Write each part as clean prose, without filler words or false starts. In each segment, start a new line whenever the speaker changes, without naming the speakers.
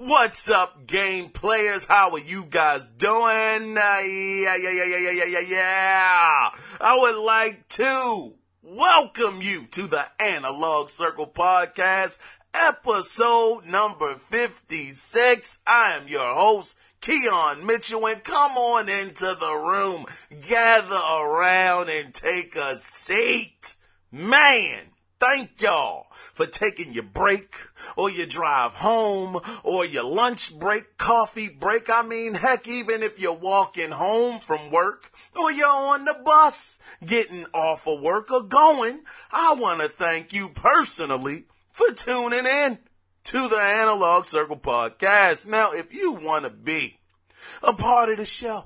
What's up, game players? How are you guys doing? Yeah. I would like to welcome you to the Analog Circle Podcast, episode number 56. I am your host, Keon Mitchell, and come on into the room, gather around and take a seat. Man, thank y'all for taking your break or your drive home or your lunch break, coffee break. I mean, heck, even if you're walking home from work or you're on the bus getting off of work or going, I want to thank you personally for tuning in to the Analog Circle Podcast. Now, if you want to be a part of the show,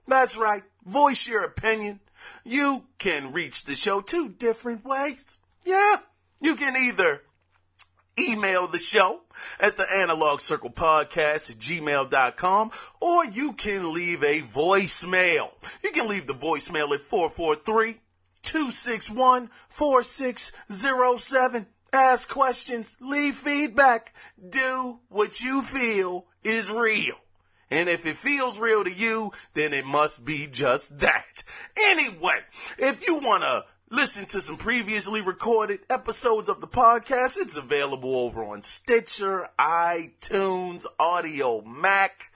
that's right, voice your opinion, you can reach the show two different ways. Yeah, you can either email the show at the Analog Circle Podcast at gmail.com, or you can leave a voicemail. You can leave the voicemail at 443-261-4607. Ask questions, leave feedback, do what you feel is real. And if it feels real to you, then it must be just that. Anyway, if you want to listen to some previously recorded episodes of the podcast, it's available over on Stitcher, iTunes, Audio Mac,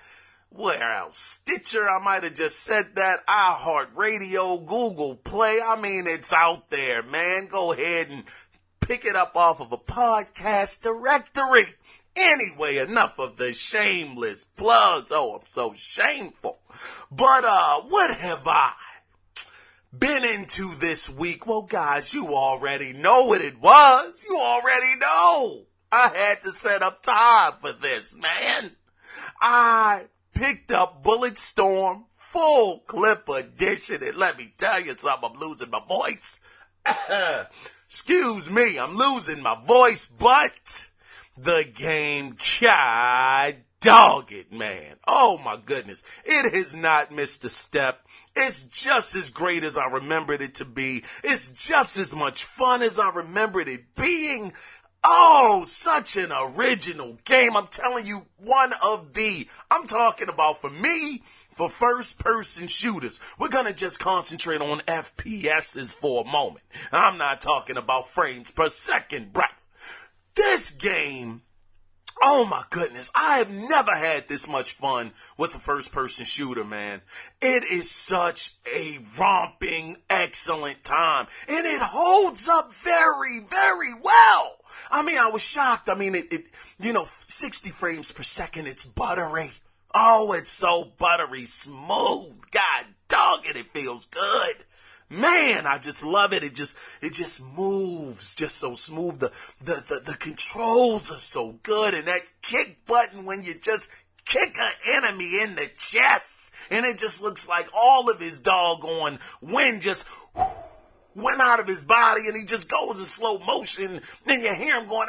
where else? Stitcher, I might have just said that, iHeartRadio, Google Play. I mean, it's out there, man. Go ahead and pick it up off of a podcast directory. Anyway, enough of the shameless plugs. Oh, I'm so shameful. But, what have I been into this week? Well, guys, you already know what it was. You already know. I had to set up time for this, man. I picked up Bulletstorm Full Clip Edition, and let me tell you something, I'm losing my voice. Excuse me, I'm losing my voice, but the game, God dog it, man. Oh my goodness. It has not missed a step. It's just as great as I remembered it to be. It's just as much fun as I remembered it being. Oh, such an original game. I'm telling you, I'm talking about, for me, for first-person shooters. We're going to just concentrate on FPSs for a moment. I'm not talking about frames per second, bruh. This game, oh my goodness, I have never had this much fun with a first-person shooter, man. It is such a romping, excellent time, and it holds up very, very well. I mean, I was shocked. I mean, it 60 frames per second, it's buttery. Oh, it's so buttery smooth. God dog it, it feels good. Man, I just love it. It just moves just so smooth. The controls are so good, and that kick button when you just kick an enemy in the chest, and it just looks like all of his doggone wind just went out of his body, and he just goes in slow motion. Then you hear him going,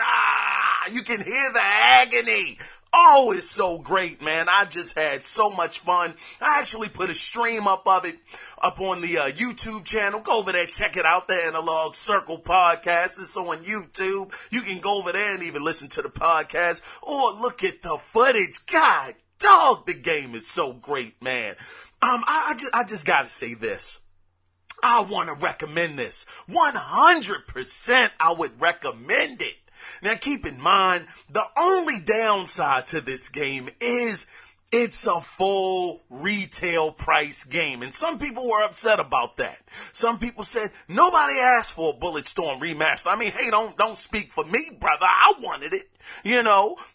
you can hear the agony. Oh, it's so great, man. I just had so much fun. I actually put a stream up of it up on the YouTube channel. Go over there, check it out, the Analog Circle Podcast. It's on YouTube. You can go over there and even listen to the podcast or look at the footage. God dog, the game is so great, man. I just gotta say this. I want to recommend this. 100% I would recommend it. Now, keep in mind, the only downside to this game is it's a full retail price game. And some people were upset about that. Some people said, nobody asked for a Bulletstorm remaster. I mean, hey, don't speak for me, brother. I wanted it,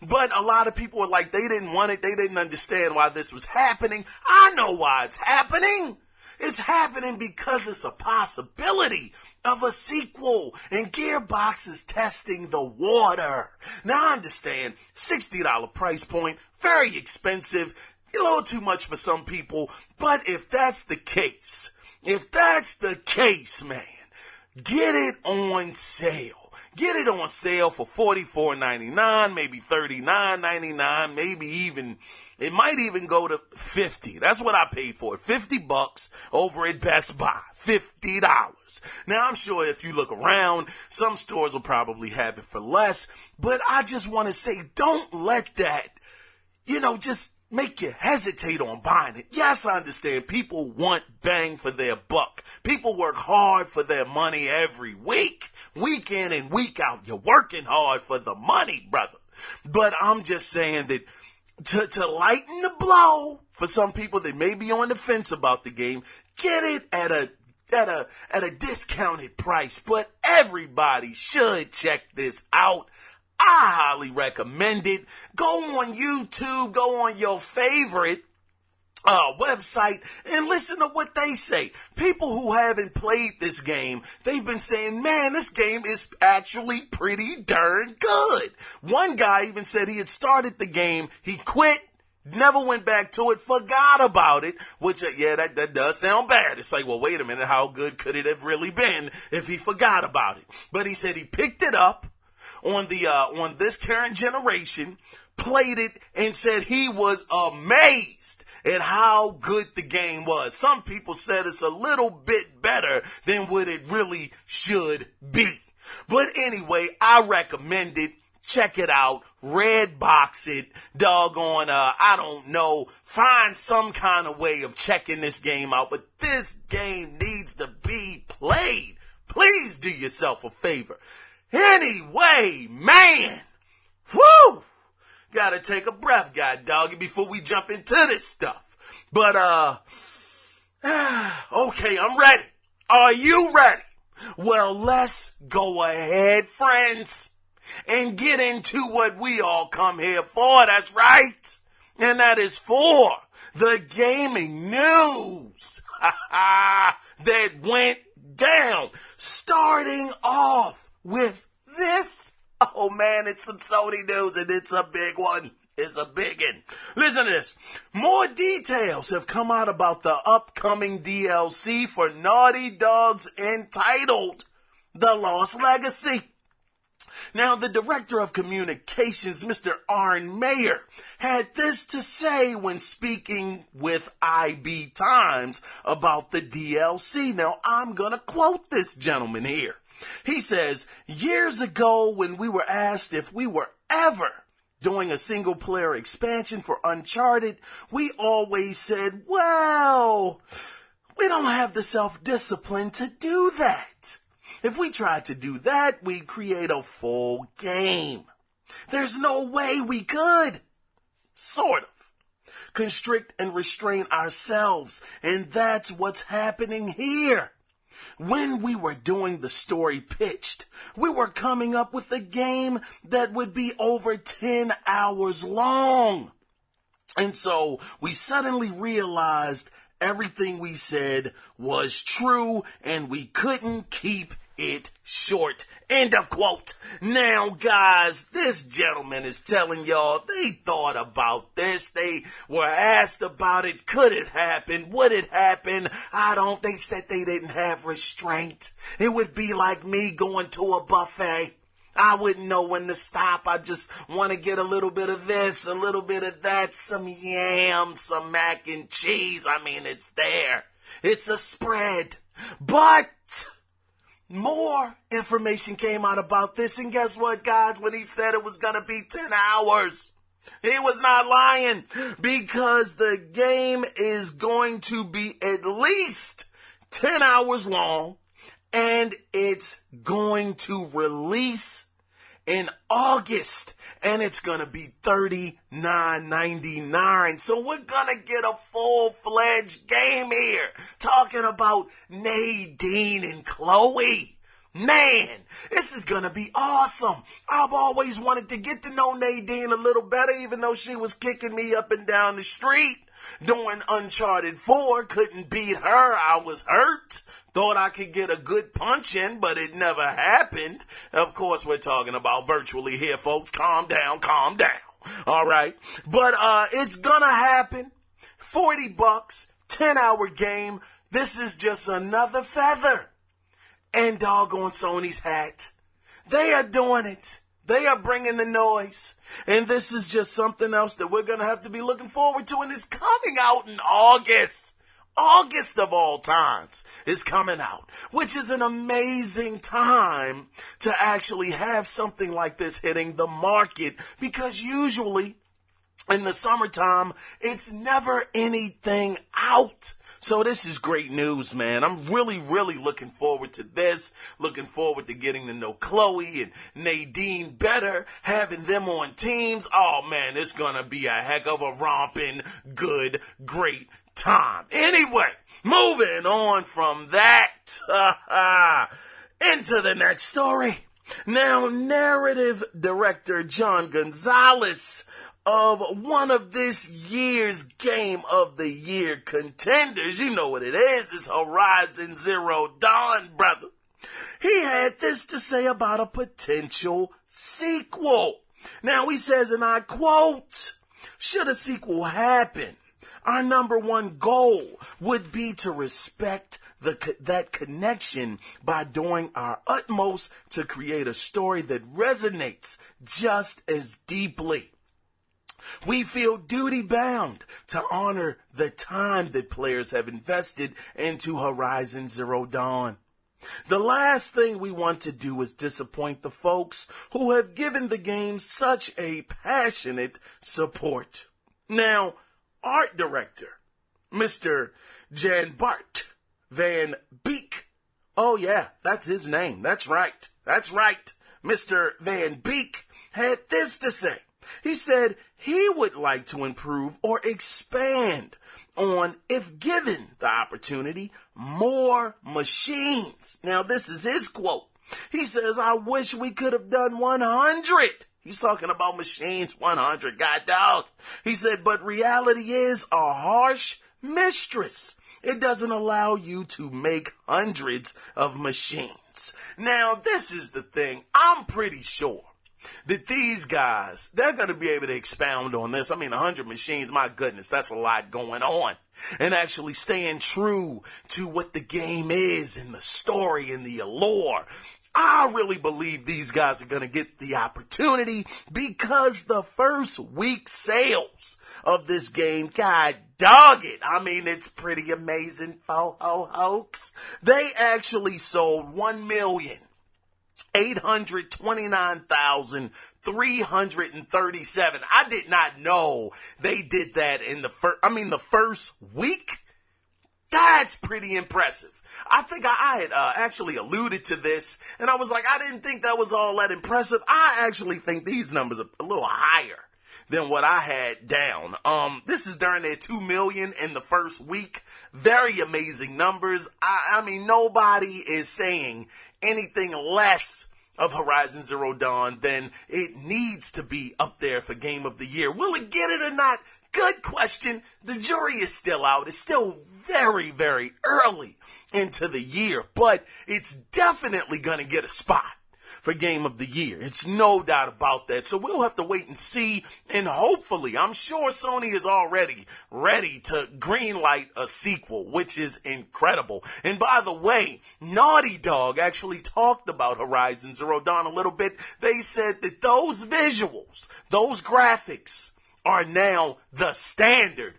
But a lot of people were like, they didn't want it. They didn't understand why this was happening. I know why it's happening. It's happening because it's a possibility of a sequel, and Gearbox is testing the water. Now, I understand, $60 price point, very expensive, a little too much for some people, but if that's the case, man, get it on sale. Get it on sale for $44.99, maybe $39.99, maybe even, it might even go to $50. That's what I paid for it. $50 over at Best Buy. $50. Now, I'm sure if you look around, some stores will probably have it for less, but I just want to say, don't let that just make you hesitate on buying it. Yes, I understand. People want bang for their buck. People work hard for their money every week. Week in and week out. You're working hard for the money, brother. But I'm just saying that to lighten the blow for some people that may be on the fence about the game, get it at a discounted price. But everybody should check this out. I highly recommend it. Go on YouTube, go on your favorite website and listen to what they say. People who haven't played this game, they've been saying, man, this game is actually pretty darn good. One guy even said he had started the game, he quit, never went back to it, forgot about it, which, that does sound bad. It's like, well, wait a minute, how good could it have really been if he forgot about it? But he said he picked it up on this current generation, played it, and said he was amazed at how good the game was. Some people said it's a little bit better than what it really should be. But anyway, I recommend it. Check it out. Red box it. Doggone, I don't know. Find some kind of way of checking this game out. But this game needs to be played. Please do yourself a favor. Anyway, man, whoo, gotta take a breath, god doggy, before we jump into this stuff. But, okay, I'm ready. Are you ready? Well, let's go ahead, friends, and get into what we all come here for. That's right. And that is for the gaming news that went down, starting off with this. Oh man, it's some Sony news and it's a big one. It's a biggin. Listen to this. More details have come out about the upcoming DLC for Naughty Dog's entitled The Lost Legacy. Now, the director of communications, Mr. Arne Meyer, had this to say when speaking with IB Times about the DLC. Now, I'm gonna quote this gentleman here. He says, years ago when we were asked if we were ever doing a single player expansion for Uncharted, we always said, well, we don't have the self-discipline to do that. If we tried to do that, we'd create a full game. There's no way we could. Sort of. Constrict and restrain ourselves. And that's what's happening here. When we were doing the story pitched, we were coming up with a game that would be over 10 hours long. And so we suddenly realized everything we said was true and we couldn't keep it short. End of quote. Now, guys, this gentleman is telling y'all they thought about this. They were asked about it. Could it happen? Would it happen? They said they didn't have restraint. It would be like me going to a buffet. I wouldn't know when to stop. I just want to get a little bit of this, a little bit of that, some yam, some mac and cheese. I mean, it's there. It's a spread. But more information came out about this, and guess what, guys? When he said it was going to be 10 hours, he was not lying, because the game is going to be at least 10 hours long, and it's going to release in August, and it's gonna be $39.99. So we're gonna get a full-fledged game here, talking about Nadine and Chloe. Man, this is gonna be awesome. I've always wanted to get to know Nadine a little better, even though she was kicking me up and down the street doing Uncharted 4. Couldn't beat her. I was hurt. Thought I could get a good punch in, but it never happened. Of course, we're talking about virtually here, folks. Calm down, calm down. All right. But it's gonna happen. $40, 10-hour game. This is just another feather. And doggone Sony's hat. They are doing it. They are bringing the noise. And this is just something else that we're going to have to be looking forward to. And it's coming out in August. August of all times is coming out, which is an amazing time to actually have something like this hitting the market, because usually In the summertime, it's never anything out. So this is great news, man. I'm really, really looking forward to this. Looking forward to getting to know Chloe and Nadine better, having them on teams. Oh, man, it's going to be a heck of a romping, good, great time. Anyway, moving on from that into the next story. Now, narrative director John Gonzalez of one of this year's Game of the Year contenders, you know what it is, it's Horizon Zero Dawn, brother. He had this to say about a potential sequel. Now, he says, and I quote, "Should a sequel happen, our number one goal would be to respect that connection by doing our utmost to create a story that resonates just as deeply. We feel duty-bound to honor the time that players have invested into Horizon Zero Dawn. The last thing we want to do is disappoint the folks who have given the game such a passionate support." Now, art director, Mr. Jan Bart Van Beek. Oh yeah, that's his name. That's right. Mr. Van Beek had this to say. He said he would like to improve or expand on, if given the opportunity, more machines. Now, this is his quote. He says, "I wish we could have done 100. He's talking about machines, 100, god dog. He said, "But reality is a harsh mistress. It doesn't allow you to make hundreds of machines." Now, this is the thing. I'm pretty sure that these guys, they're going to be able to expound on this. I mean, 100 machines, my goodness, that's a lot going on. And actually staying true to what the game is and the story and the allure. I really believe these guys are going to get the opportunity because the first week sales of this game, god dog it. I mean, it's pretty amazing, folks. They actually sold 1,829,337. I did not know they did that in the first week. That's pretty impressive. I think I had actually alluded to this, and I was like, I didn't think that was all that impressive. I actually think these numbers are a little higher than what I had down. This is during their 2 million in the first week. Very amazing numbers. I mean, nobody is saying anything less of Horizon Zero Dawn than it needs to be up there for Game of the Year. Will it get it or not? Good question. The jury is still out. It's still very, very early into the year, but it's definitely going to get a spot for Game of the Year. It's no doubt about that. So we'll have to wait and see, and hopefully, I'm sure Sony is already ready to greenlight a sequel, which is incredible. And by the way, Naughty Dog actually talked about Horizon Zero Dawn a little bit. They said that those visuals, those graphics, are now the standard.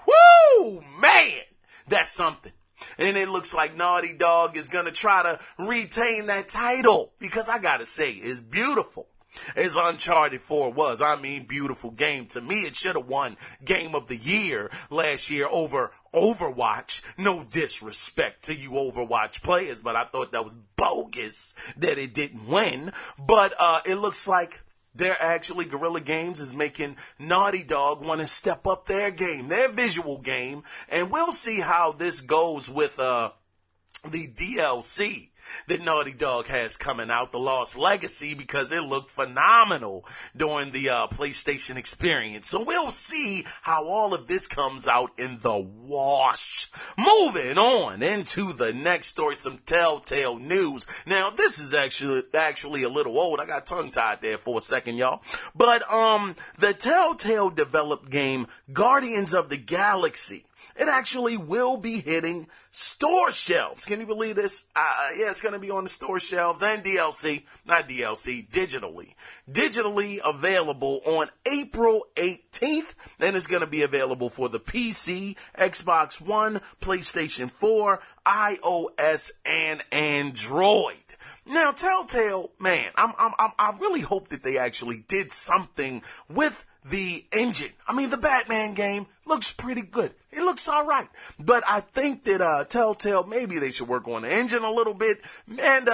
Woo, man, that's something. And it looks like Naughty Dog is going to try to retain that title because I got to say, it's beautiful as Uncharted 4 was. I mean, beautiful game. To me, it should have won Game of the Year last year over Overwatch. No disrespect to you Overwatch players, but I thought that was bogus that it didn't win. But it looks like Guerrilla Games is making Naughty Dog want to step up their game, their visual game, and we'll see how this goes with the DLC that Naughty Dog has coming out, The Lost Legacy, because it looked phenomenal during the PlayStation experience. So we'll see how all of this comes out in the wash. Moving on into the next story, some Telltale news. Now, this is actually a little old. I got tongue-tied there for a second, y'all. But the Telltale developed game Guardians of the Galaxy, it actually will be hitting store shelves. Can you believe this? Yeah, it's going to be on the store shelves and digitally available on April 18th. And it's going to be available for the PC, Xbox One, PlayStation 4, iOS, and Android. Now, Telltale, man, I really hope that they actually did something with the engine. I mean, the Batman game looks pretty good. It looks all right. But I think that Telltale, maybe they should work on the engine a little bit. And,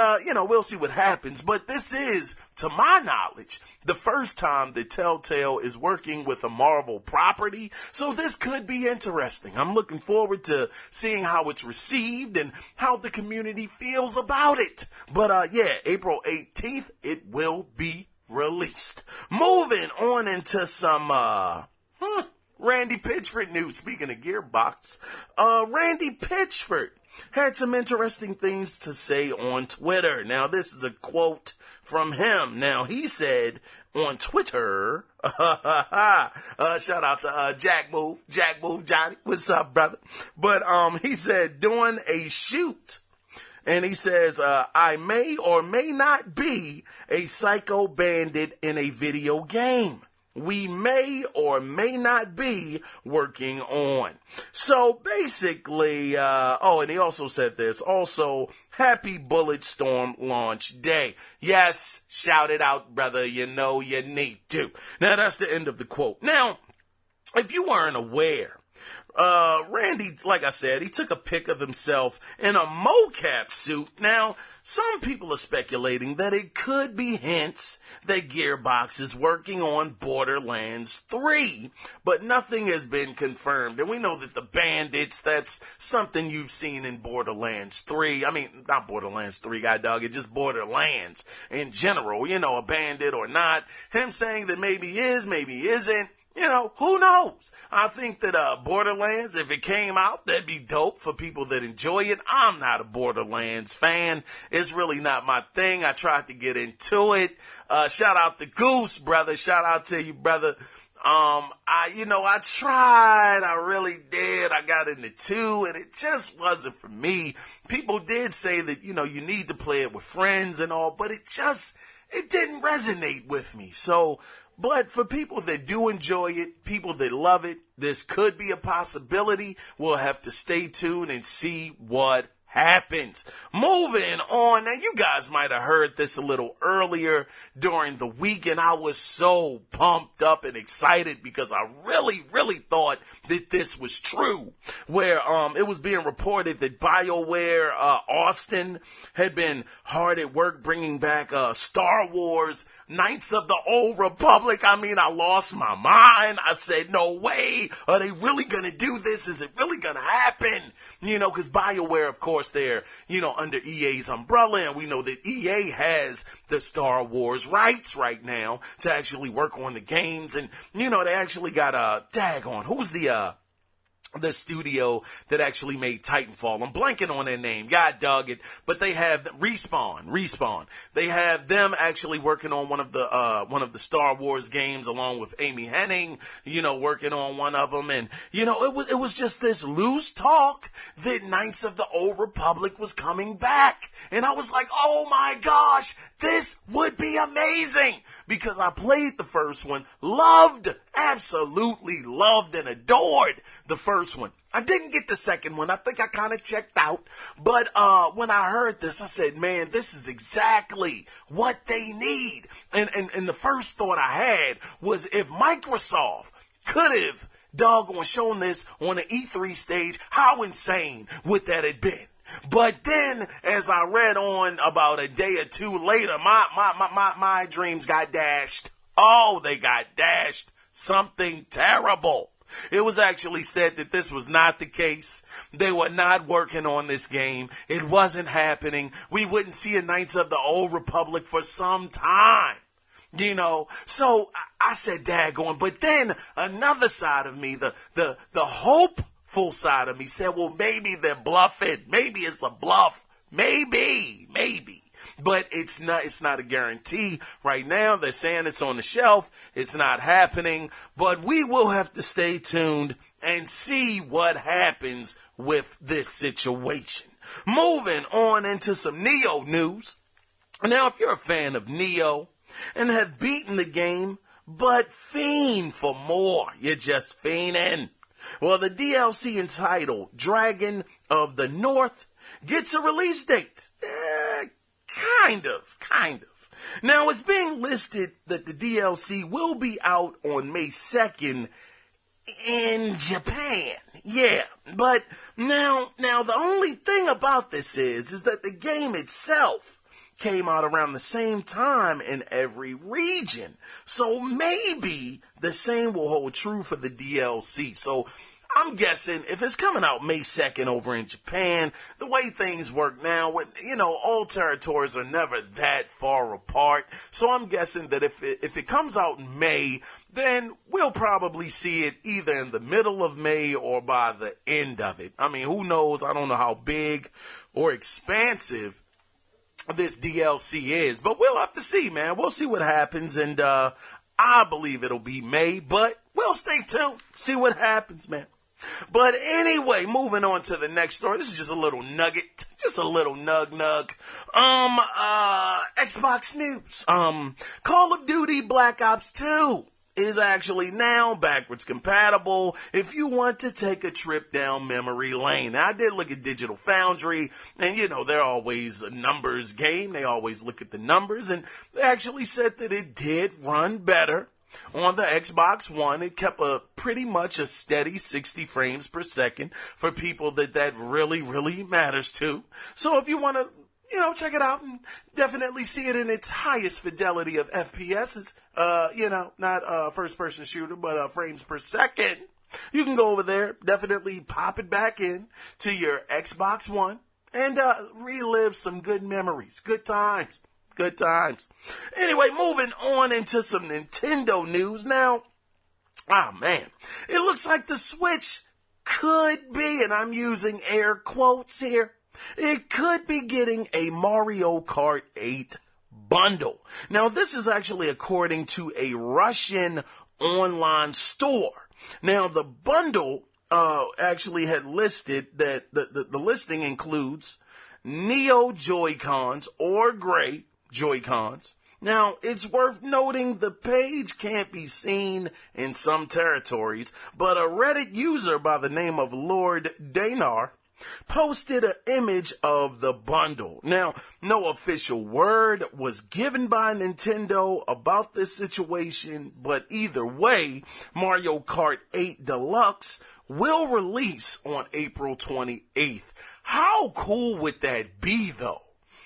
we'll see what happens. But this is, to my knowledge, the first time that Telltale is working with a Marvel property. So this could be interesting. I'm looking forward to seeing how it's received and how the community feels about it. But, April 18th, it will be released. Moving on into some, Randy Pitchford news. Speaking of Gearbox, Randy Pitchford had some interesting things to say on Twitter. Now, this is a quote from him. Now, he said on Twitter, shout out to Jack Move Johnny. What's up, brother? But he said, doing a shoot. And he says, I may or may not be a psycho bandit in a video game. We may or may not be working on. So basically, and he also said this, also, happy Bulletstorm launch day. Yes, shout it out, brother. You know you need to. Now, that's the end of the quote. Now, if you weren't aware, Randy, like I said, he took a pic of himself in a mocap suit. Now, some people are speculating that it could be hints that Gearbox is working on Borderlands 3, but nothing has been confirmed. And we know that the bandits, that's something you've seen in Borderlands 3. I mean, not Borderlands 3, guy dog, it's just Borderlands in general. A bandit or not. Him saying that maybe he is, maybe he isn't. Who knows? I think that Borderlands, if it came out, that'd be dope for people that enjoy it. I'm not a Borderlands fan. It's really not my thing. I tried to get into it. Shout out to Goose, brother. Shout out to you, brother. I tried. I really did. I got into 2, and it just wasn't for me. People did say that, you need to play it with friends and all, but it didn't resonate with me. So, but for people that do enjoy it, people that love it, this could be a possibility. We'll have to stay tuned and see what happens. Moving on. Now, you guys might have heard this a little earlier during the week, and I was so pumped up and excited because I really, really thought that this was true, where it was being reported that BioWare Austin had been hard at work bringing back Star Wars Knights of the Old Republic. I mean, I lost my mind. I said, no way. Are they really going to do this? Is it really going to happen? Because BioWare, of course, they're, under EA's umbrella, and we know that EA has the Star Wars rights right now to actually work on the games, and, they actually got who's the studio that actually made Titanfall. I'm blanking on their name. God dog it. But they have Respawn. They have them actually working on one of the Star Wars games along with Amy Hennig, working on one of them. And, it was just this loose talk that Knights of the Old Republic was coming back. And I was like, oh my gosh, this would be amazing, because I played the first one, absolutely loved and adored the first one. I didn't get the second one. I think I kind of checked out. But when I heard this, I said, man, this is exactly what they need. And the first thought I had was, if Microsoft could have doggone shown this on an E3 stage, how insane would that have been? But then, as I read on about a day or two later, my dreams got dashed. Oh, they got dashed. Something terrible. It was actually said that this was not the case. They were not working on this game. It wasn't happening. We wouldn't see a Knights of the Old Republic for some time. So I said, daggone. But then another side of me, the hopeful side of me said, well, maybe they're bluffing. Maybe it's a bluff. Maybe. But it's not a guarantee. Right now, they're saying it's on the shelf. It's not happening. But we will have to stay tuned and see what happens with this situation. Moving on into some Neo news. Now, if you're a fan of Neo and have beaten the game, but fiend for more, you're just fiending. Well, the DLC entitled Dragon of the North gets a release date. Kind of. Now, it's being listed that the DLC will be out on May 2nd in Japan. Yeah, but now the only thing about this is that the game itself came out around the same time in every region. So maybe the same will hold true for the DLC. So I'm guessing if it's coming out May 2nd over in Japan, the way things work now, all territories are never that far apart. So I'm guessing that if it comes out in May, then we'll probably see it either in the middle of May or by the end of it. I mean, who knows? I don't know how big or expansive this DLC is, but we'll have to see, man. We'll see what happens, and I believe it'll be May, but we'll stay tuned, see what happens, man. But anyway, moving on to the next story. This is just a little nugget, just a little nug. Xbox news. Call of Duty Black Ops 2 is actually now backwards compatible if you want to take a trip down memory lane. Now, I did look at Digital Foundry, and they're always a numbers game. They always look at the numbers, and they actually said that it did run better on the Xbox One. It kept pretty much a steady 60 frames per second for people that really, really matters to. So if you want to, check it out and definitely see it in its highest fidelity of FPSs, not first person shooter, but frames per second, you can go over there, definitely pop it back in to your Xbox One and relive some good memories, good times. Good times. Anyway, moving on into some Nintendo news now. It looks like the Switch could be, and I'm using air quotes here, it could be getting a Mario Kart 8 bundle. Now, this is actually according to a Russian online store. Now, the bundle actually had listed that the listing includes Neo Joy-Cons or Gray Joy-Cons. Now, it's worth noting the page can't be seen in some territories, but a Reddit user by the name of Lord Danar posted an image of the bundle. Now, no official word was given by Nintendo about this situation, but either way, Mario Kart 8 Deluxe will release on April 28th. How cool would that be, though?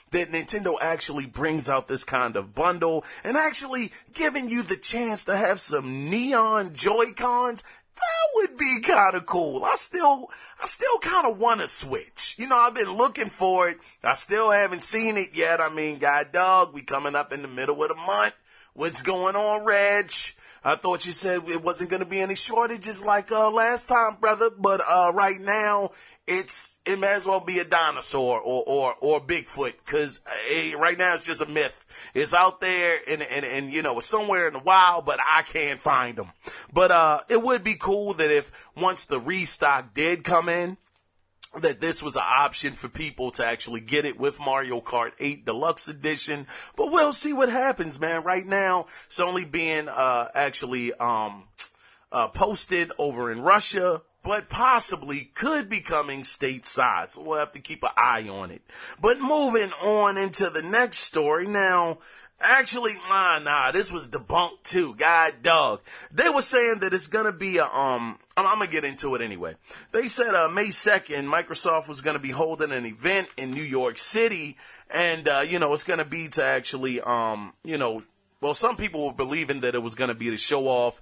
That Nintendo actually brings out this kind of bundle and actually giving you the chance to have some neon Joy-Cons. That would be kind of cool. I still kind of want to Switch. I've been looking for it. I still haven't seen it yet. I mean, God dog, we coming up in the middle of the month. What's going on, Reg? I thought you said it wasn't going to be any shortages like last time, brother. But right now, it may as well be a dinosaur or Bigfoot, because right now it's just a myth. It's out there and it's somewhere in the wild, but I can't find them. But it would be cool that if once the restock did come in, that this was an option for people to actually get it with Mario Kart 8 Deluxe Edition. But we'll see what happens, man. Right now, it's only being posted over in Russia, but possibly could be coming stateside. So we'll have to keep an eye on it. But moving on into the next story now. Actually, this was debunked too. God dog. They were saying that it's gonna be I'm gonna get into it anyway. They said May 2nd, Microsoft was gonna be holding an event in New York City, and it's gonna be to actually some people were believing that it was gonna be to show off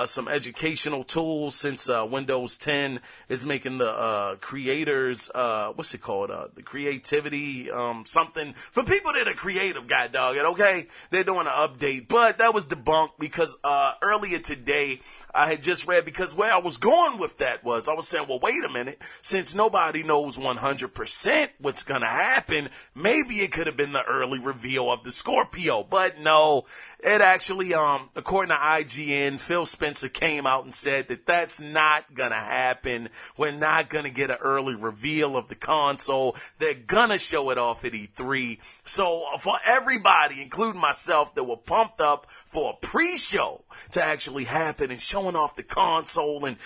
some educational tools, since Windows 10 is making the creators, the creativity, something for people that are creative, god dog it, okay? They're doing an update, but that was debunked because earlier today I had just read, because where I was going with that was, I was saying, well, wait a minute, since nobody knows 100% what's gonna happen, maybe it could have been the early reveal of the Scorpio, but no, it actually, according to IGN, Phil Spencer came out and said that that's not going to happen. We're not going to get an early reveal of the console. They're going to show it off at E3. So for everybody, including myself, that were pumped up for a pre-show to actually happen and showing off the console and,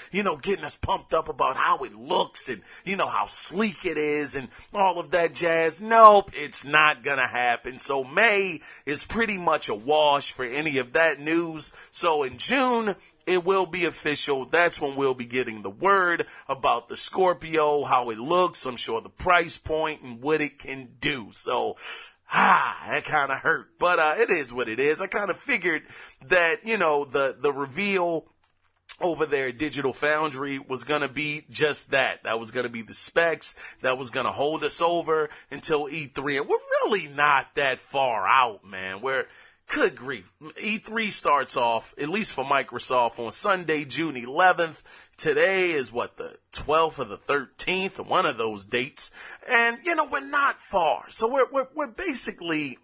getting us pumped up about how it looks and, how sleek it is and all of that jazz. Nope, it's not going to happen. So May is pretty much a wash for any of that news. So in June, it will be official. That's when we'll be getting the word about the Scorpio, how it looks, I'm sure the price point and what it can do. So, that kind of hurt, but it is what it is. I kind of figured that, the reveal over there at Digital Foundry was going to be just that. That was going to be the specs that was going to hold us over until E3. And we're really not that far out, man. Good grief. E3 starts off, at least for Microsoft, on Sunday, June 11th. Today is the 12th or the 13th, one of those dates. And, we're not far. So we're basically,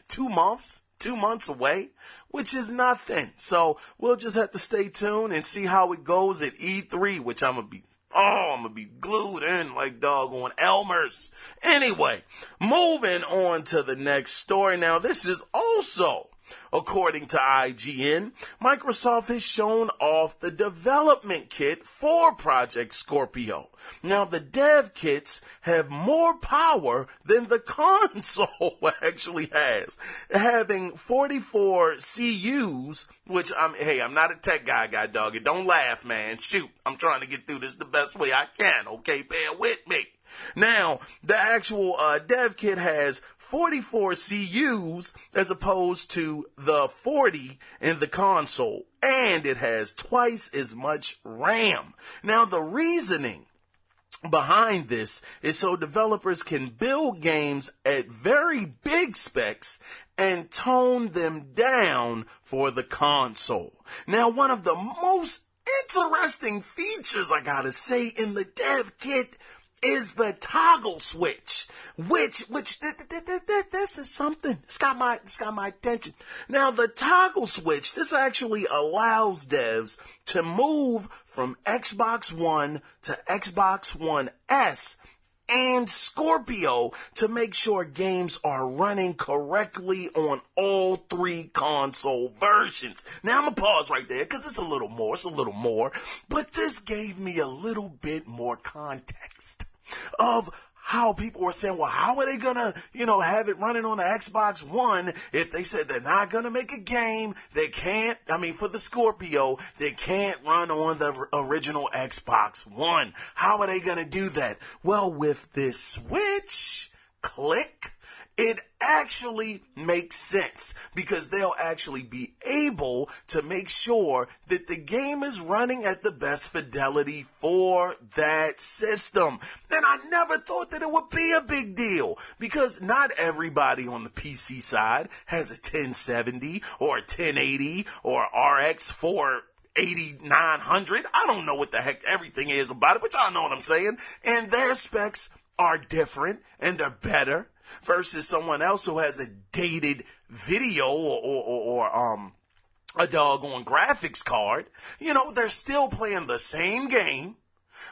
2 months. 2 months away, which is nothing. So we'll just have to stay tuned and see how it goes at E3, which I'm going to be glued in like doggone Elmer's. Anyway, moving on to the next story. Now, this is also, according to IGN, Microsoft has shown off the development kit for Project Scorpio. Now, the dev kits have more power than the console actually has, having 44 CUs, which I'm not a tech guy, dog. Don't laugh, man. Shoot, I'm trying to get through this the best way I can, okay? Bear with me. Now, the actual dev kit has 44 CUs as opposed to the 40 in the console, and it has twice as much RAM. Now, the reasoning behind this is so developers can build games at very big specs and tone them down for the console. Now, one of the most interesting features, I gotta say, in the dev kit is the toggle switch, which this is something. It's got my attention. Now, the toggle switch, this actually allows devs to move from Xbox One to Xbox One S and Scorpio to make sure games are running correctly on all 3 console versions. Now, I'm going to pause right there because it's a little more, but this gave me a little bit more context of how people were saying, well, how are they gonna, have it running on the Xbox One if they said they're not gonna make a game? They can't, for the Scorpio, they can't run on the original Xbox One. How are they gonna do that? Well, with this switch, click, it actually makes sense because they'll actually be able to make sure that the game is running at the best fidelity for that system. And I never thought that it would be a big deal because not everybody on the PC side has a 1070 or a 1080 or RX 8900. I don't know what the heck everything is about it, but y'all know what I'm saying. And their specs are different and they're better versus someone else who has a dated video or a doggone graphics card. They're still playing the same game,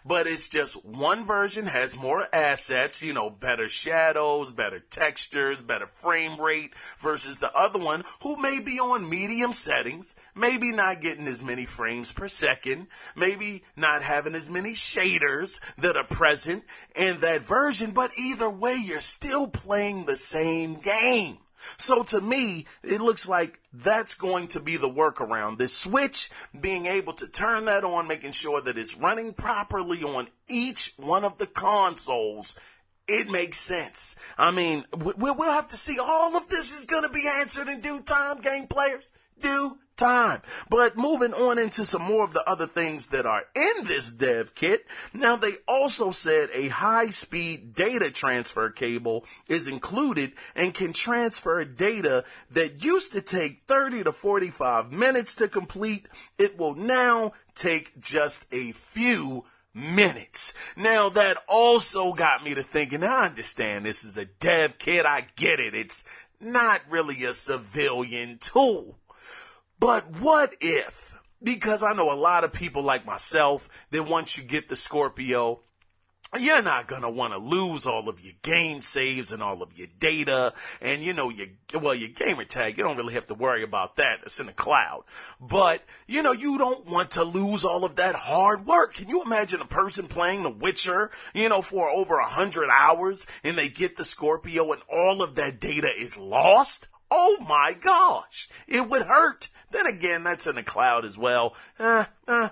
but it's just one version has more assets, better shadows, better textures, better frame rate versus the other one who may be on medium settings, maybe not getting as many frames per second, maybe not having as many shaders that are present in that version, but either way, you're still playing the same game. So to me, it looks like that's going to be the workaround. This switch, being able to turn that on, making sure that it's running properly on each one of the consoles, it makes sense. We'll have to see. All of this is going to be answered in due time, game players. Due time. But moving on into some more of the other things that are in this dev kit. Now, they also said a high-speed data transfer cable is included and can transfer data that used to take 30 to 45 minutes to complete. It will now take just a few minutes. Now, that also got me to thinking, I understand this is a dev kit. I get it. It's not really a civilian tool. But what if because I know a lot of people like myself that once you get the Scorpio, you're not going to want to lose all of your game saves and all of your data and, your gamer tag. You don't really have to worry about that. It's in the cloud. But, you don't want to lose all of that hard work. Can you imagine a person playing The Witcher, for over 100 hours and they get the Scorpio and all of that data is lost? Oh my gosh, it would hurt. Then again, that's in the cloud as well.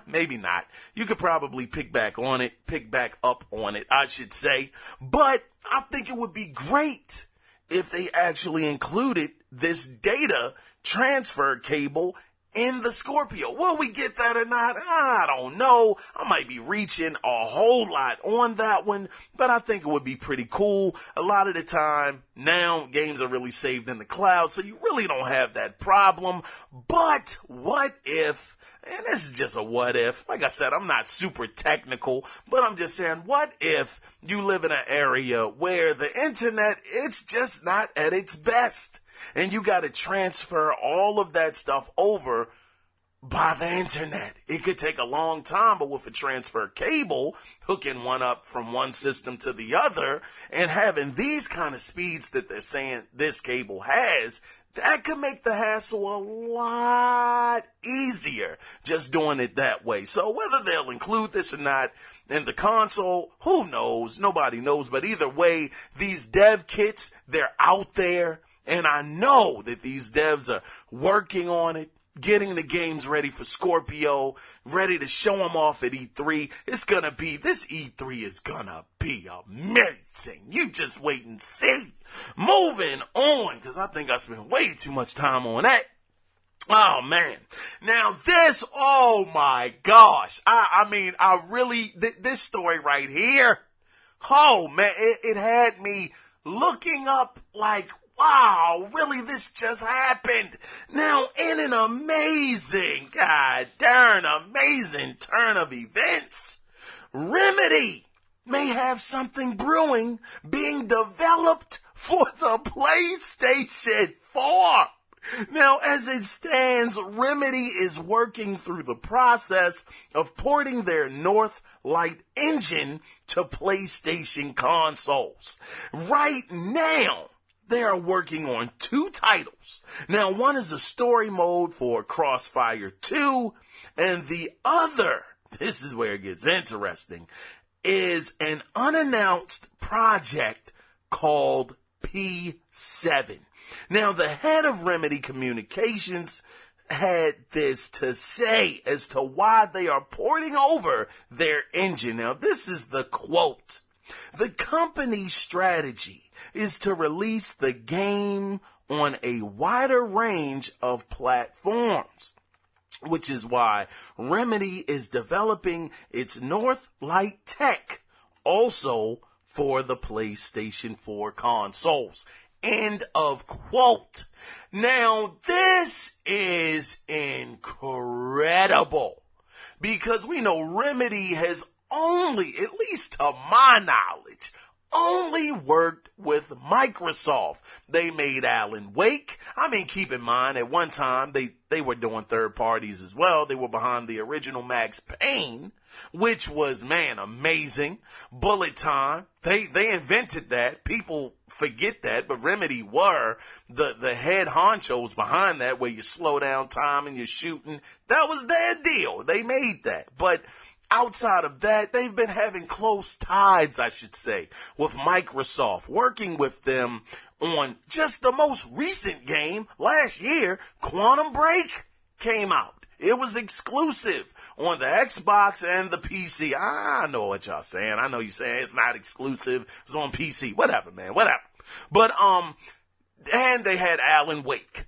Maybe not. You could probably pick back up on it, I should say. But I think it would be great if they actually included this data transfer cable in the Scorpio. Will we get that or not? I don't know. I might be reaching a whole lot on that one, but I think it would be pretty cool. A lot of the time now games are really saved in the cloud, so you really don't have that problem. But what if, and this is just a what if, like I said, I'm not super technical, but I'm just saying, what if you live in an area where the internet, it's just not at its best? And you got to transfer all of that stuff over by the internet. It could take a long time, but with a transfer cable, hooking one up from one system to the other and having these kind of speeds that they're saying this cable has, that could make the hassle a lot easier just doing it that way. So whether they'll include this or not in the console, who knows? Nobody knows. But either way, these dev kits, they're out there. And I know that these devs are working on it, getting the games ready for Scorpio, ready to show them off at E3. This E3 is gonna be amazing. You just wait and see. Moving on, because I think I spent way too much time on that. Oh man. Now this, oh my gosh. This story right here, oh man, it had me looking up like, wow, really, this just happened. Now, in an amazing, amazing turn of events, Remedy may have something brewing being developed for the PlayStation 4. Now, as it stands, Remedy is working through the process of porting their Northlight engine to PlayStation consoles. Right now, they are working on 2 titles. Now, one is a story mode for Crossfire 2, and the other, this is where it gets interesting, is an unannounced project called P7. Now, the head of Remedy Communications had this to say as to why they are porting over their engine. Now, this is the quote. The company's strategy is to release the game on a wider range of platforms, which is why Remedy is developing its Northlight tech also for the PlayStation 4 consoles. End of quote. Now, this is incredible because we know Remedy has only, at least to my knowledge, only worked with Microsoft. They made Alan Wake. Keep in mind, at one time, they were doing third parties as well. They were behind the original Max Payne, which was, amazing. Bullet Time. They invented that. People forget that, but Remedy were the head honchos behind that, where you slow down time and you're shooting. That was their deal. They made that. But outside of that, they've been having close ties, I should say, with Microsoft, working with them on just the most recent game last year. Quantum Break came out. It was exclusive on the Xbox and the PC. I know what y'all saying. I know you saying it's not exclusive. It's on PC. Whatever, man. Whatever. But, and they had Alan Wake,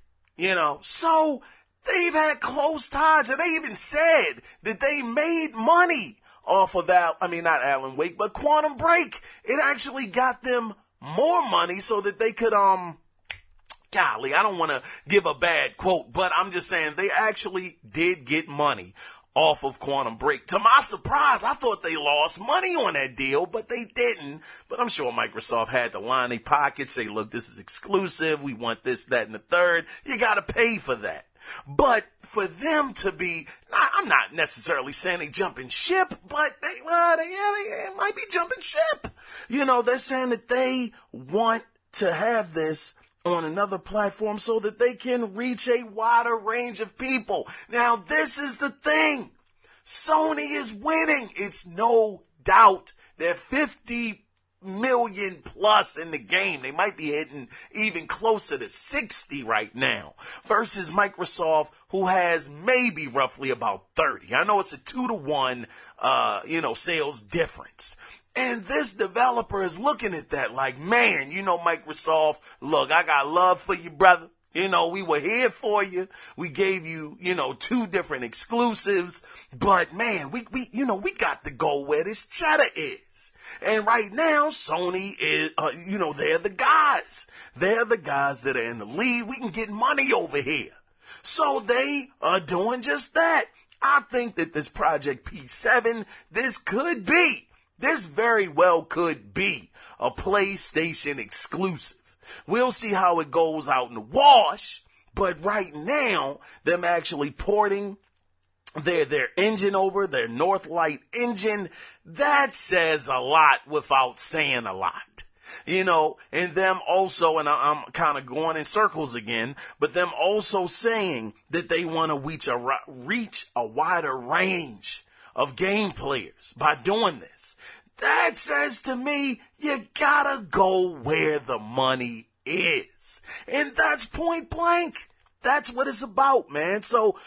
so they've had close ties, and they even said that they made money off of not Alan Wake, but Quantum Break. It actually got them more money so that they could, golly, I don't want to give a bad quote, but I'm just saying they actually did get money off of Quantum Break. To my surprise, I thought they lost money on that deal, but they didn't. But I'm sure Microsoft had to line their pockets, say, look, this is exclusive. We want this, that, and the third. You got to pay for that. But for them to be, I'm not necessarily saying they jumping ship, but they might be jumping ship. They're saying that they want to have this on another platform so that they can reach a wider range of people. Now, this is the thing. Sony is winning. It's no doubt. They're 50 million plus in the game. They might be hitting even closer to 60 right now versus Microsoft, who has maybe roughly about 30. I know it's a 2-to-1, sales difference. And this developer is looking at that like, man, Microsoft, look, I got love for you, brother. We were here for you. We gave you, 2 different exclusives. But man, we got to go where this cheddar is. And right now, Sony is, they're the guys. They're the guys that are in the lead. We can get money over here. So they are doing just that. I think that this Project P7, this very well could be a PlayStation exclusive. We'll see how it goes out in the wash, but right now, them actually porting their engine over, their Northlight engine, that says a lot without saying a lot. And them also, and I'm kind of going in circles again, but them also saying that they want to reach a wider range of game players by doing this. That says to me, you gotta go where the money is. And that's point blank. That's what it's about, man. So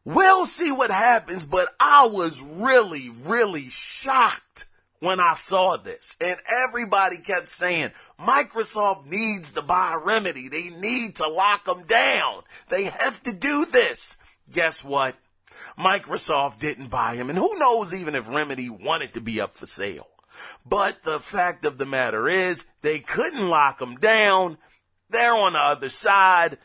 we'll see what happens, but I was really, really shocked when I saw this. And everybody kept saying, Microsoft needs to buy Remedy. They need to lock them down. They have to do this. Guess what? Microsoft didn't buy him, and who knows even if Remedy wanted to be up for sale. But the fact of the matter is, they couldn't lock him down. They're on the other side,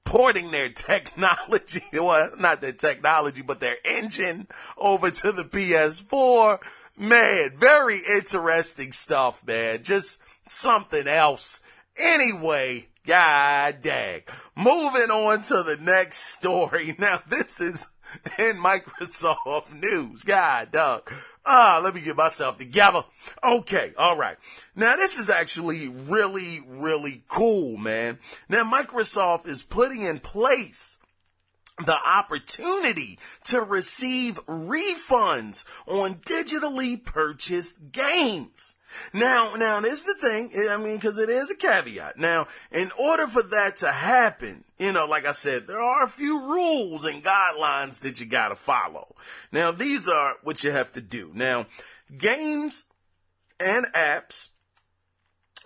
porting their technology, well, not their technology, but their engine over to the PS4. Man, very interesting stuff, man. Just something else. Anyway, god dang. Moving on to the next story. Now, this is in Microsoft news. God, dog. Let me get myself together. Okay, all right. Now, this is actually really, really cool, man. Now, Microsoft is putting in place the opportunity to receive refunds on digitally purchased games. Now, this is the thing, because it is a caveat. Now, in order for that to happen, like I said, there are a few rules and guidelines that you gotta follow. Now, these are what you have to do. Now, games and apps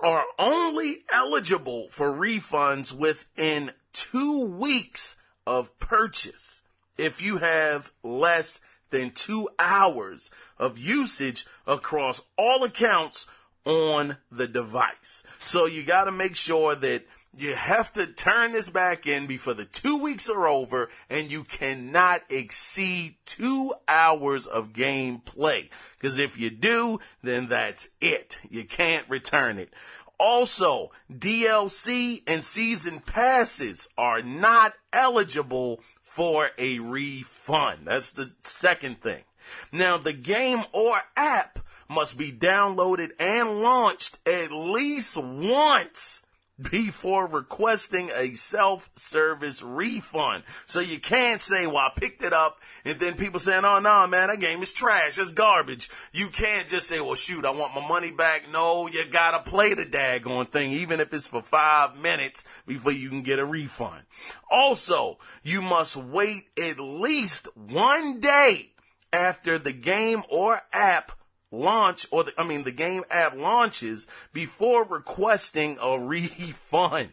are only eligible for refunds within 2 weeks of purchase if you have less than 2 hours of usage across all accounts on the device. So you got to make sure that you have to turn this back in before the 2 weeks are over, and you cannot exceed 2 hours of gameplay. Because if you do, then that's it. You can't return it. Also, DLC and season passes are not eligible for a refund. That's the second thing. Now, the game or app must be downloaded and launched at least once before requesting a self-service refund. So you can't say, well, I picked it up, and then people saying, oh, no, man, that game is trash. It's garbage. You can't just say, well, shoot, I want my money back. No, you got to play the daggone thing, even if it's for 5 minutes before you can get a refund. Also, you must wait at least 1 day after the game or app launch, or the game app launches before requesting a refund.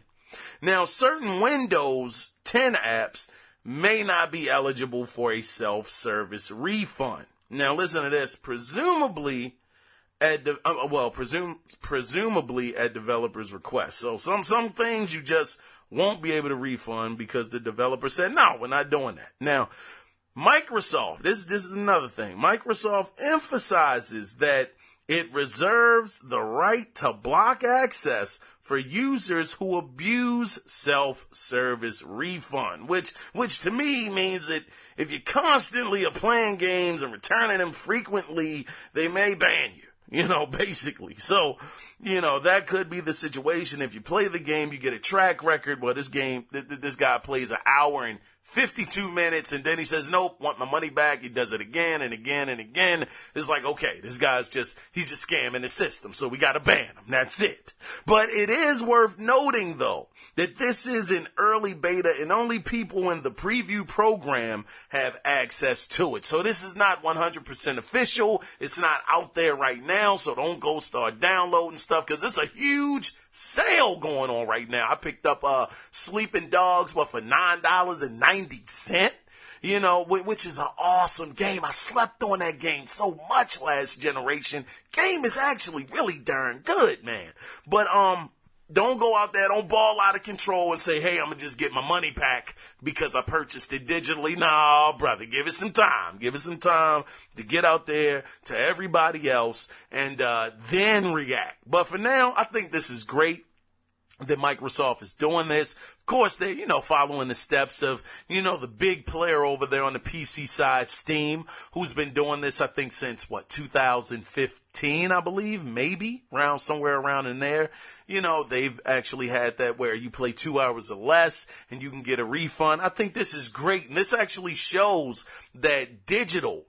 Now, certain Windows 10 apps may not be eligible for a self-service refund. Now, listen to this. Presumably at developers' request. So some things you just won't be able to refund because the developer said, no, we're not doing that. Now, Microsoft, this is another thing. Microsoft emphasizes that It reserves the right to block access for users who abuse self-service refund, which to me means that if you constantly are playing games and returning them frequently, they may ban you. Basically. So, that could be the situation. If you play the game, you get a track record. Well, this guy plays an hour and 52 minutes, and then he says, nope, want my money back. He does it again and again and again. It's like, okay, this guy's he's just scamming the system, so we got to ban him. That's it. But it is worth noting, though, that this is an early beta, and only people in the preview program have access to it. So this is not 100% official. It's not out there right now, so don't go start downloading stuff, because it's a huge sale going on right now. I picked up Sleeping Dogs, for $9.90, which is an awesome game. I slept on that game so much last generation. Game is actually really darn good, man. But don't go out there, don't ball out of control and say, hey, I'm going to just get my money back because I purchased it digitally. No, brother, give it some time. Give it some time to get out there to everybody else and then react. But for now, I think this is great that Microsoft is doing this. Of course, they're, following the steps of, the big player over there on the PC side, Steam, who's been doing this, I think, since, 2015, I believe, maybe, somewhere around in there. They've actually had that where you play 2 hours or less and you can get a refund. I think this is great. And this actually shows that digital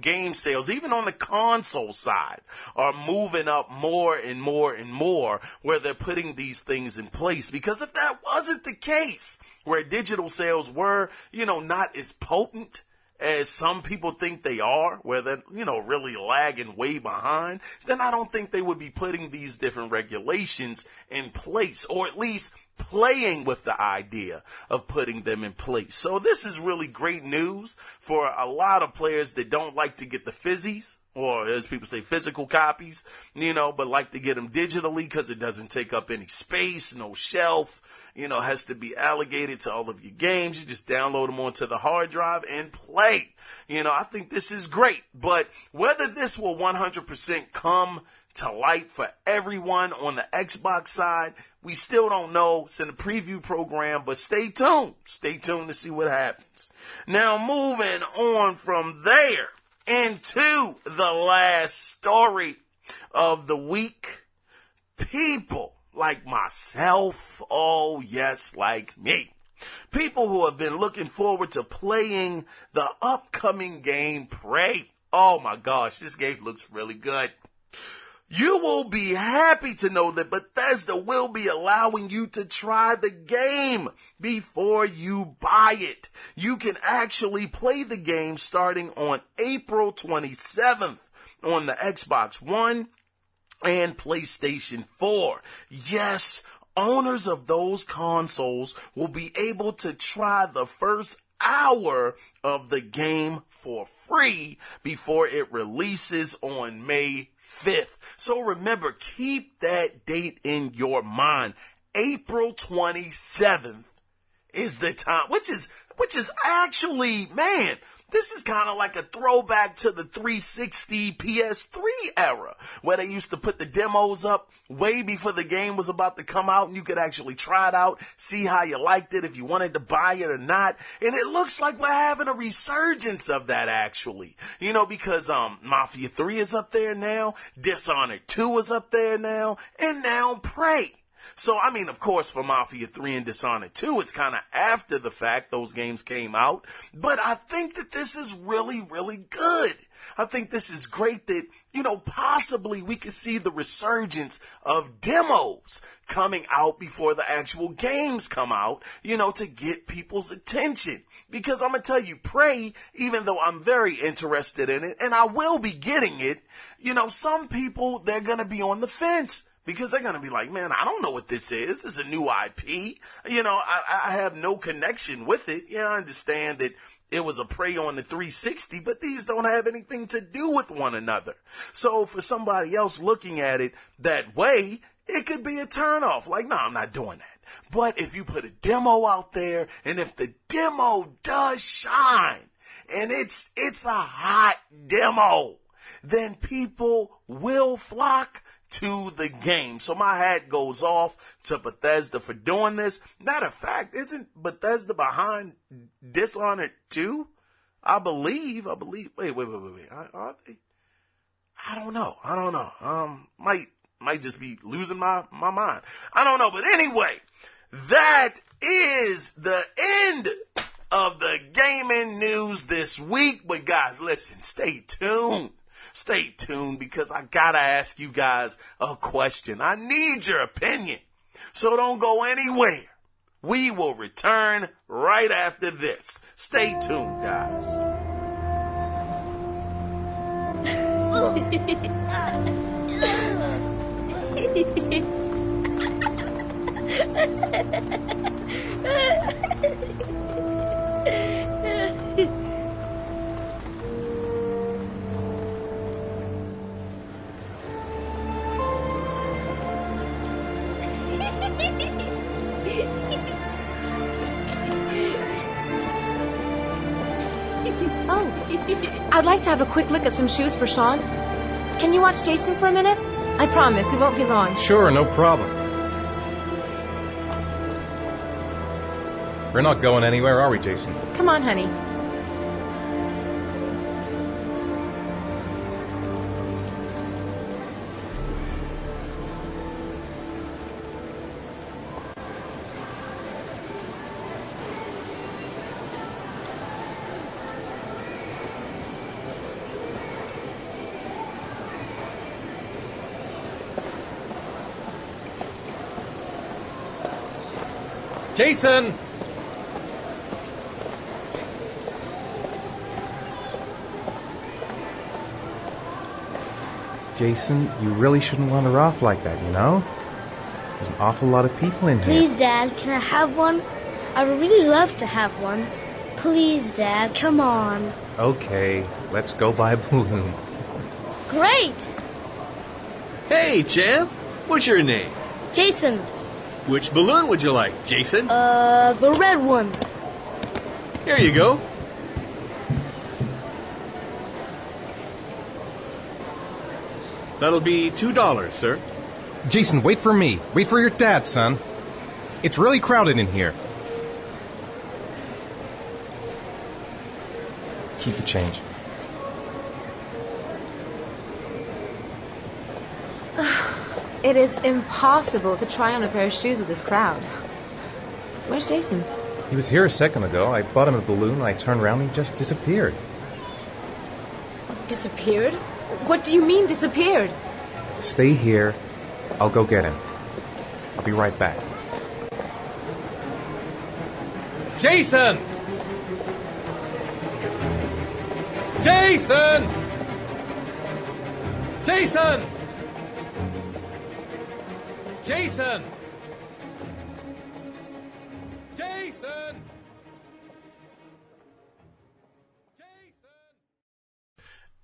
game sales, even on the console side, are moving up more and more and more where they're putting these things in place. Because if that wasn't the case, where digital sales were, not as potent as some people think they are, where they're, really lagging way behind, then I don't think they would be putting these different regulations in place, or at least playing with the idea of putting them in place. So this is really great news for a lot of players that don't like to get the fizzies, or as people say, physical copies, but like to get them digitally because it doesn't take up any space, no shelf, has to be allocated to all of your games. You just download them onto the hard drive and play. I think this is great, but whether this will 100% come to light for everyone on the Xbox side, we still don't know. It's in the preview program, but stay tuned. Stay tuned to see what happens. Now, moving on from there into the last story of the week, people like myself, oh yes, like me, people who have been looking forward to playing the upcoming game Prey. Oh my gosh, this game looks really good. You will be happy to know that Bethesda will be allowing you to try the game before you buy it. You can actually play the game starting on April 27th on the Xbox One and PlayStation 4. Yes, owners of those consoles will be able to try the first hour of the game for free before it releases on May 5th. So remember, keep that date in your mind. April 27th is the time, which is actually, man, this is kind of like a throwback to the 360 PS3 era, where they used to put the demos up way before the game was about to come out, and you could actually try it out, see how you liked it, if you wanted to buy it or not. And it looks like we're having a resurgence of that, actually. Because Mafia 3 is up there now, Dishonored 2 is up there now, and now Prey. So, of course, for Mafia 3 and Dishonored 2, it's kind of after the fact those games came out. But I think that this is really, really good. I think this is great that, possibly we could see the resurgence of demos coming out before the actual games come out, to get people's attention. Because I'm going to tell you, Prey, even though I'm very interested in it, and I will be getting it, some people, they're going to be on the fence. Because they're going to be like, man, I don't know what this is. It's a new IP. I have no connection with it. Yeah, I understand that it was a Prey on the 360, but these don't have anything to do with one another. So for somebody else looking at it that way, it could be a turnoff. Like, no, I'm not doing that. But if you put a demo out there, and if the demo does shine, and it's a hot demo, then people will flock to the game. So my hat goes off to Bethesda for doing this. Matter of fact, isn't Bethesda behind Dishonored 2? I believe. Wait. Are they? I don't know. Might just be losing my mind. I don't know. But anyway, that is the end of the gaming news this week. But guys, listen, stay tuned. Stay tuned because I gotta ask you guys a question. I need your opinion. So don't go anywhere. We will return right after this. Stay tuned, guys.
I'd like to have a quick look at some shoes for Sean. Can you watch Jason for a minute? I promise, we won't be long.
Sure, no problem. We're not going anywhere, are we, Jason?
Come on, honey.
Jason! Jason, you really shouldn't wander off like that, you know? There's an awful lot of people in here.
Please, Dad, can I have one? I would really love to have one. Please, Dad, come on.
Okay, let's go buy a balloon.
Great!
Hey, champ. What's your name?
Jason,
Which balloon would you like, Jason?
the red one.
Here you go. That'll be $2, sir.
Jason, wait for me. Wait for your dad, son. It's really crowded in here. Keep the change.
It is impossible to try on a pair of shoes with this crowd. Where's Jason?
He was here a second ago. I bought him a balloon, and I turned around and he just disappeared.
Disappeared? What do you mean disappeared?
Stay here. I'll go get him. I'll be right back. Jason! Jason! Jason! Jason! Jason!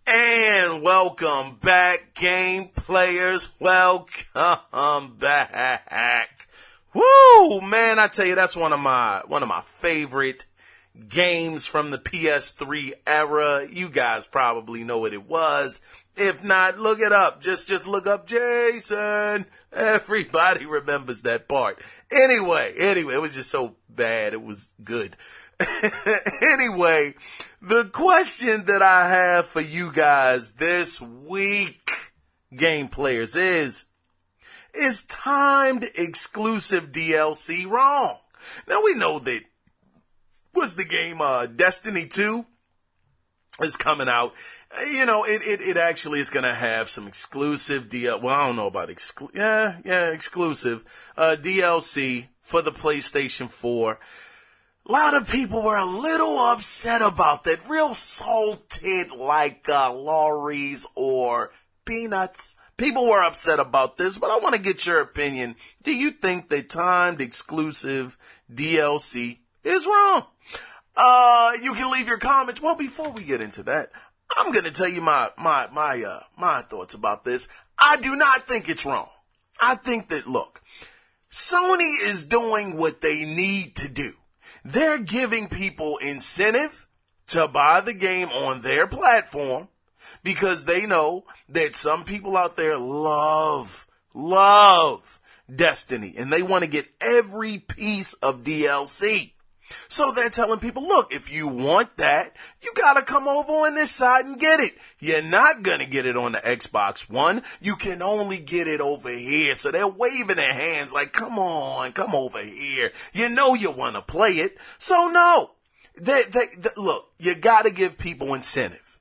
And welcome back, game players. Welcome back. Woo, man, I tell you, that's one of my favorite games from the PS3 era. You guys probably know what it was. If not, look it up. Just look up Jason. Everybody remembers that part. Anyway, it was just so bad. It was good. Anyway, the question that I have for you guys this week, game players, is timed exclusive DLC wrong? Now we know that was the game Destiny 2 is coming out. You know, it actually is going to have some exclusive well, I don't know about exclusive DLC for the PlayStation 4. A lot of people were a little upset about that, real salted like Lorries or Peanuts. People were upset about this, but I want to get your opinion. Do you think that timed exclusive DLC is wrong? You can leave your comments. Well, before we get into that, I'm going to tell you my thoughts about this. I do not think it's wrong. I think that, look, Sony is doing what they need to do. They're giving people incentive to buy the game on their platform because they know that some people out there love Destiny, and they want to get every piece of DLC. So they're telling people, look, if you want that, you gotta come over on this side and get it. You're not gonna get it on the Xbox One. You can only get it over here. So they're waving their hands like, come on, come over here. You know you want to play it. So no, look, you gotta give people incentive.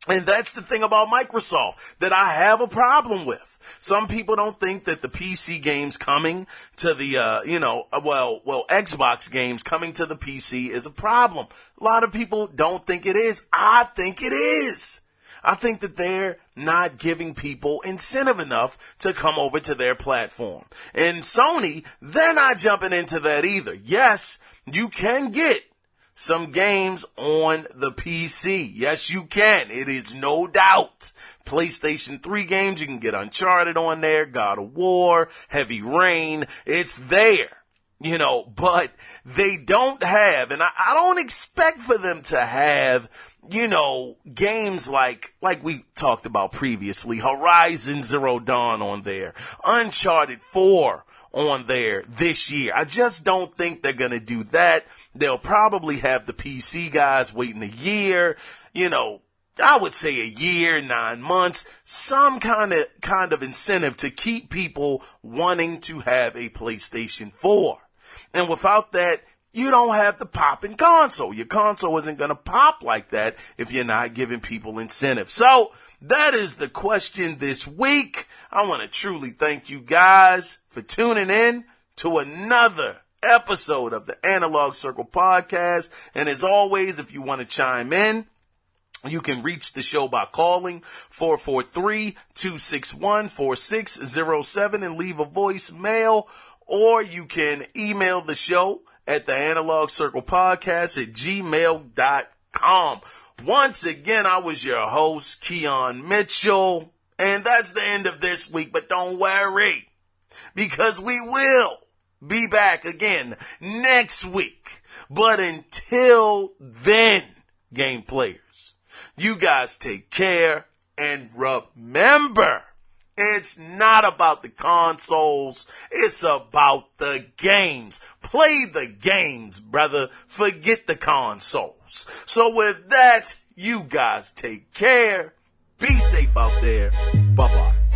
And that's the thing about Microsoft that I have a problem with. Some people don't think that the PC games coming to the, Xbox games coming to the PC is a problem. A lot of people don't think it is. I think it is. I think that they're not giving people incentive enough to come over to their platform. And Sony, they're not jumping into that either. Yes, you can get some games on the PC. Yes, you can. It is no doubt. PlayStation 3 games, you can get Uncharted on there, God of War, Heavy Rain. It's there, but they don't have, and I don't expect for them to have, games like we talked about previously, Horizon Zero Dawn on there, Uncharted 4 on there this year. I just don't think they're going to do that. They'll probably have the PC guys waiting a year, I would say a year, 9 months, some kind of incentive to keep people wanting to have a PlayStation 4. And without that, you don't have the popping console. Your console isn't going to pop like that if you're not giving people incentive. So that is the question this week. I want to truly thank you guys for tuning in to another episode of the Analog Circle podcast. And as always, if you want to chime in, you can reach the show by calling 443-261-4607 and leave a voicemail, or you can email the show at the Analog Circle Podcast at gmail.com. Once again, I was your host, Keon Mitchell, and that's the end of this week, but don't worry, because we will be back again next week. But until then, game players, you guys take care, and remember, it's not about the consoles, it's about the games. Play the games, brother. Forget the consoles. So with that, you guys take care. Be safe out there. Bye-bye.